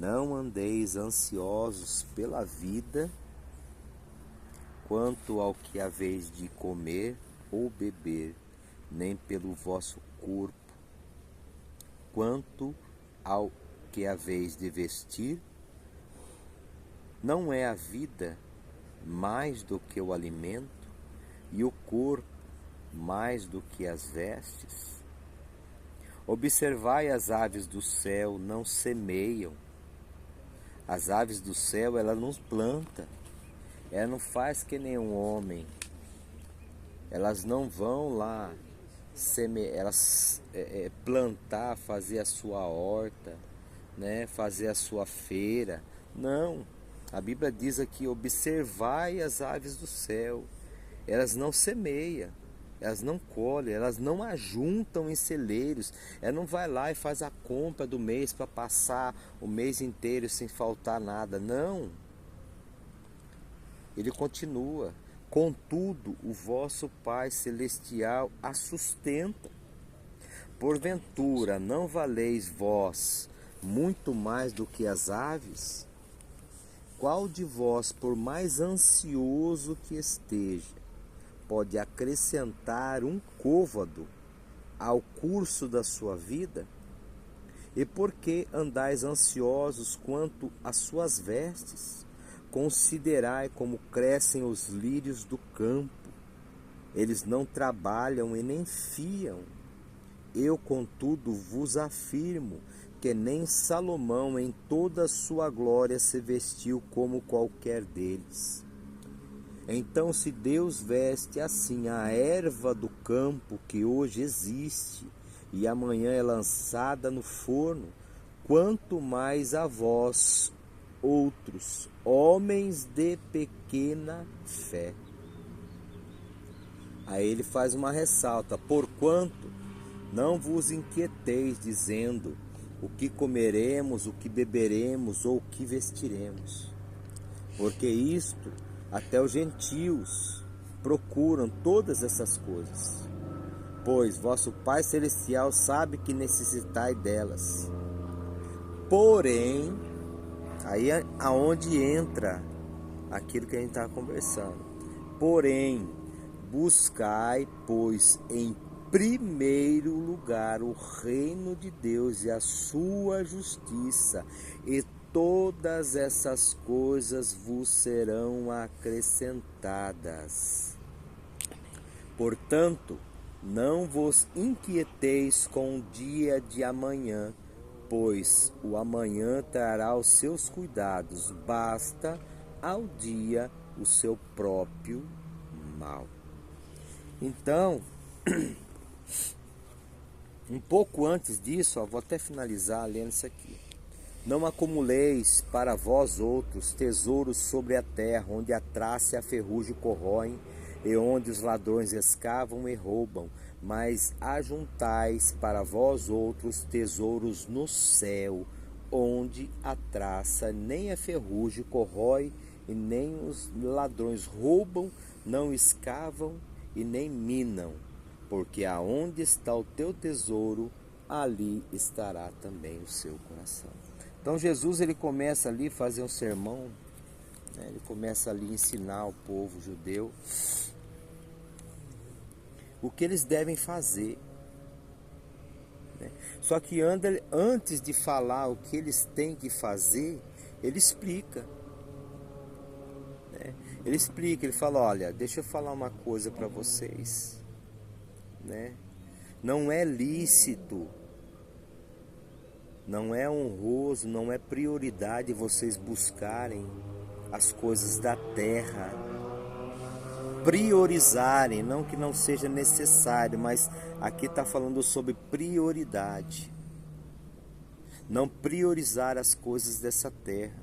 Não andeis ansiosos pela vida, quanto ao que haveis de comer ou beber, nem pelo vosso corpo, quanto ao que haveis de vestir. Não é a vida mais do que o alimento, e o corpo mais do que as vestes? Observai as aves do céu, não semeiam. As aves do céu, ela não planta, ela não faz que nem um homem. Elas não vão lá plantar, fazer a sua horta, né? Fazer a sua feira. Não. A Bíblia diz aqui: observai as aves do céu. Elas não semeiam, elas não colhem, elas não ajuntam em celeiros. Ela não vai lá e faz a compra do mês para passar o mês inteiro sem faltar nada. Não. Ele continua: contudo, o vosso Pai Celestial a sustenta. Porventura, não valeis vós muito mais do que as aves? Qual de vós, por mais ansioso que esteja, pode acrescentar um côvado ao curso da sua vida? E por que andais ansiosos quanto às suas vestes? Considerai como crescem os lírios do campo. Eles não trabalham e nem fiam. Eu, contudo, vos afirmo que nem Salomão em toda a sua glória se vestiu como qualquer deles. Então, se Deus veste assim a erva do campo que hoje existe e amanhã é lançada no forno, quanto mais a vós, outros, homens de pequena fé. Aí ele faz uma ressalta: porquanto não vos inquieteis dizendo o que comeremos, o que beberemos ou o que vestiremos, porque isto até os gentios procuram todas essas coisas, pois vosso Pai Celestial sabe que necessitai delas. Porém, aí é aonde entra aquilo que a gente estava conversando. Porém, buscai, pois, em primeiro lugar o reino de Deus e a sua justiça, e todas essas coisas vos serão acrescentadas. Portanto, não vos inquieteis com o dia de amanhã, pois o amanhã trará os seus cuidados, basta ao dia o seu próprio mal. Então, um pouco antes disso, vou até finalizar lendo isso aqui. Não acumuleis para vós outros tesouros sobre a terra, onde a traça e a ferrugem corroem, e onde os ladrões escavam e roubam, mas ajuntais para vós outros tesouros no céu, onde a traça nem a ferrugem corrói, e nem os ladrões roubam, não escavam e nem minam, porque aonde está o teu tesouro, ali estará também o seu coração. Então Jesus, ele começa ali a fazer um sermão, né? Ele começa ali a ensinar o povo judeu o que eles devem fazer, né? Só que antes de falar o que eles têm que fazer, ele explica, né? Ele explica, ele fala: olha, deixa eu falar uma coisa para vocês, né? Não é lícito, não é honroso, não é prioridade vocês buscarem as coisas da terra, priorizarem, não que não seja necessário, mas aqui está falando sobre prioridade. Não priorizar as coisas dessa terra,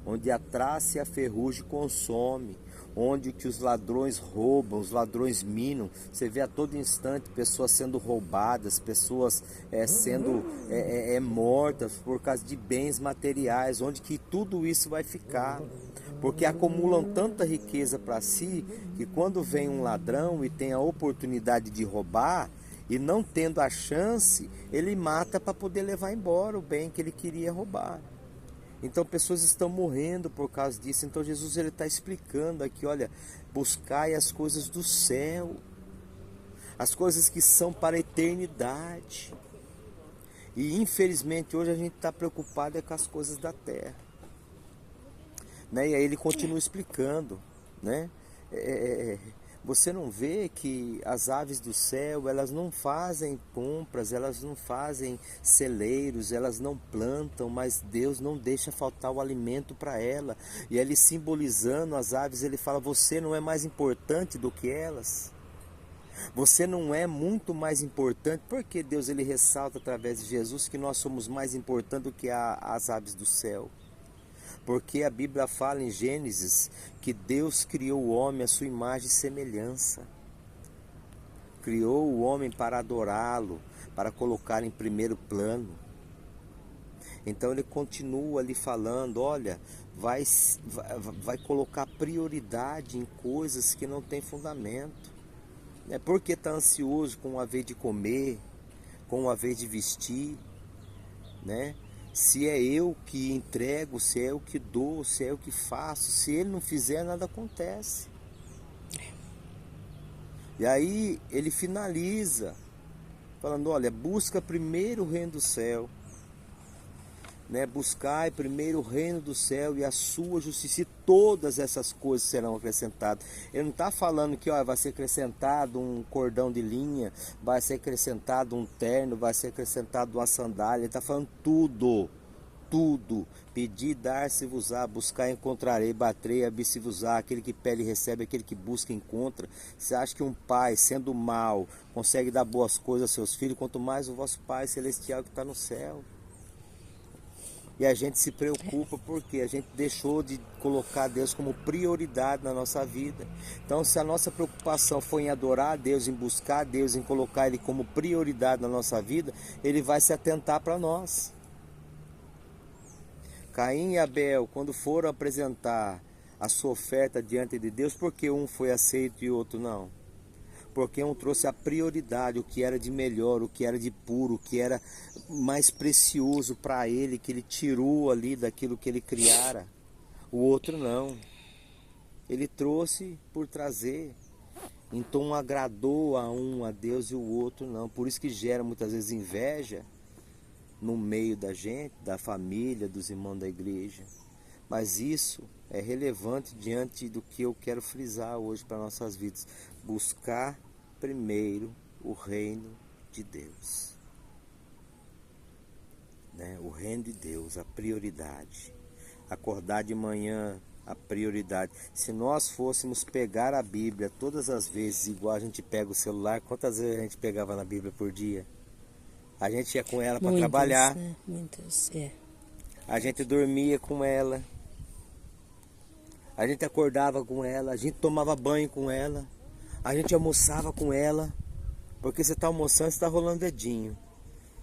onde a traça e a ferrugem consome, onde que os ladrões roubam, os ladrões minam. Você vê a todo instante pessoas sendo roubadas, pessoas sendo mortas por causa de bens materiais, onde que tudo isso vai ficar, porque acumulam tanta riqueza para si, que quando vem um ladrão e tem a oportunidade de roubar, e não tendo a chance, ele mata para poder levar embora o bem que ele queria roubar. Então pessoas estão morrendo por causa disso. Então Jesus ele está explicando aqui, olha, buscai as coisas do céu, as coisas que são para a eternidade. E infelizmente hoje a gente está preocupado é com as coisas da terra, né? E aí ele continua explicando, né? Você não vê que as aves do céu, elas não fazem compras, elas não fazem celeiros, elas não plantam, mas Deus não deixa faltar o alimento para ela. E ele simbolizando as aves, ele fala, você não é mais importante do que elas. Você não é muito mais importante, porque Deus ele ressalta através de Jesus que nós somos mais importantes do que as aves do céu. Porque a Bíblia fala em Gênesis que Deus criou o homem à sua imagem e semelhança. Criou o homem para adorá-lo, para colocar em primeiro plano. Então ele continua ali falando, olha, vai colocar prioridade em coisas que não tem fundamento. É porque está ansioso com a vez de comer, com a vez de vestir, né? Se é eu que entrego, se é eu que dou, se é eu que faço, se ele não fizer, nada acontece. E aí ele finaliza falando, olha, busca primeiro o reino do céu, né? Buscai primeiro o reino do céu e a sua justiça, e todas essas coisas serão acrescentadas. Ele não está falando que vai ser acrescentado um cordão de linha, vai ser acrescentado um terno, vai ser acrescentado uma sandália. Ele está falando tudo, tudo. Pedir, dar-se-vos-á, buscar, encontrarei, baterei, abrir-se-vos-á. Aquele que pede, recebe, aquele que busca, encontra. Você acha que um pai, sendo mau, consegue dar boas coisas aos seus filhos? Quanto mais o vosso Pai Celestial que está no céu. E a gente se preocupa porque a gente deixou de colocar Deus como prioridade na nossa vida. Então, se a nossa preocupação for em adorar a Deus, em buscar Deus, em colocar Ele como prioridade na nossa vida, Ele vai se atentar para nós. Caim e Abel, quando foram apresentar a sua oferta diante de Deus, por que um foi aceito e o outro não? Porque um trouxe a prioridade, o que era de melhor, o que era de puro, o que era mais precioso para ele, que ele tirou ali daquilo que ele criara. O outro não. Ele trouxe por trazer. Então um agradou a um, a Deus, e o outro não. Por isso que gera muitas vezes inveja no meio da gente, da família, dos irmãos da igreja. Mas isso é relevante diante do que eu quero frisar hoje para nossas vidas. Buscar primeiro o reino de Deus, né? O reino de Deus, a prioridade. Acordar de manhã, a prioridade. Se nós fôssemos pegar a Bíblia todas as vezes, igual a gente pega o celular, quantas vezes a gente pegava na Bíblia por dia? A gente ia com ela para trabalhar, né? Muitas, a gente dormia com ela, a gente acordava com ela, a gente tomava banho com ela, a gente almoçava com ela, porque você está almoçando, você está rolando dedinho.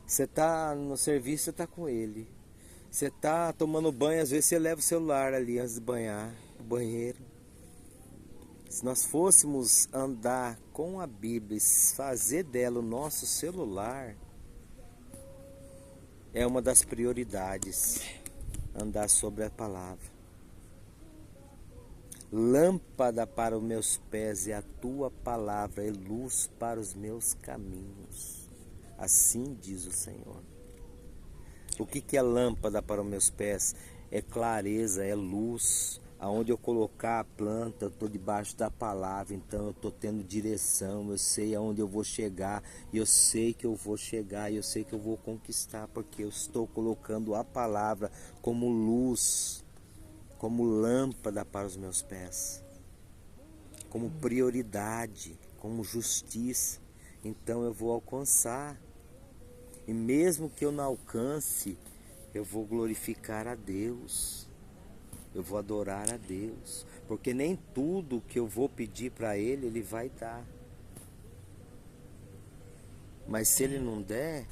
Você está no serviço, você está com ele. Você está tomando banho, às vezes você leva o celular ali antes de banhar, no banheiro. Se nós fôssemos andar com a Bíblia e fazer dela o nosso celular, é uma das prioridades, andar sobre a palavra. Lâmpada para os meus pés é a tua palavra, e luz para os meus caminhos. Assim diz o Senhor. O que é lâmpada para os meus pés? É clareza, é luz. Aonde eu colocar a planta, eu estou debaixo da palavra, então eu estou tendo direção, eu sei aonde eu vou chegar, e eu sei que eu vou chegar, e eu sei que eu vou conquistar, porque eu estou colocando a palavra como luz, como lâmpada para os meus pés, como prioridade, como justiça. Então eu vou alcançar, e mesmo que eu não alcance, eu vou glorificar a Deus, eu vou adorar a Deus, porque nem tudo que eu vou pedir para Ele, Ele vai dar. Mas se Ele não der,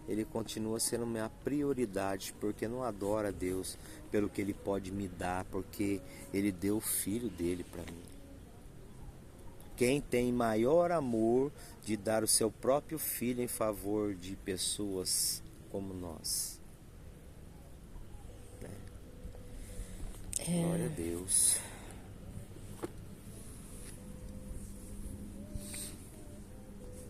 Ele continua sendo minha prioridade, porque não adora a Deus pelo que Ele pode me dar, porque Ele deu o Filho dele para mim. Quem tem maior amor de dar o seu próprio Filho em favor de pessoas como nós? Glória a Deus.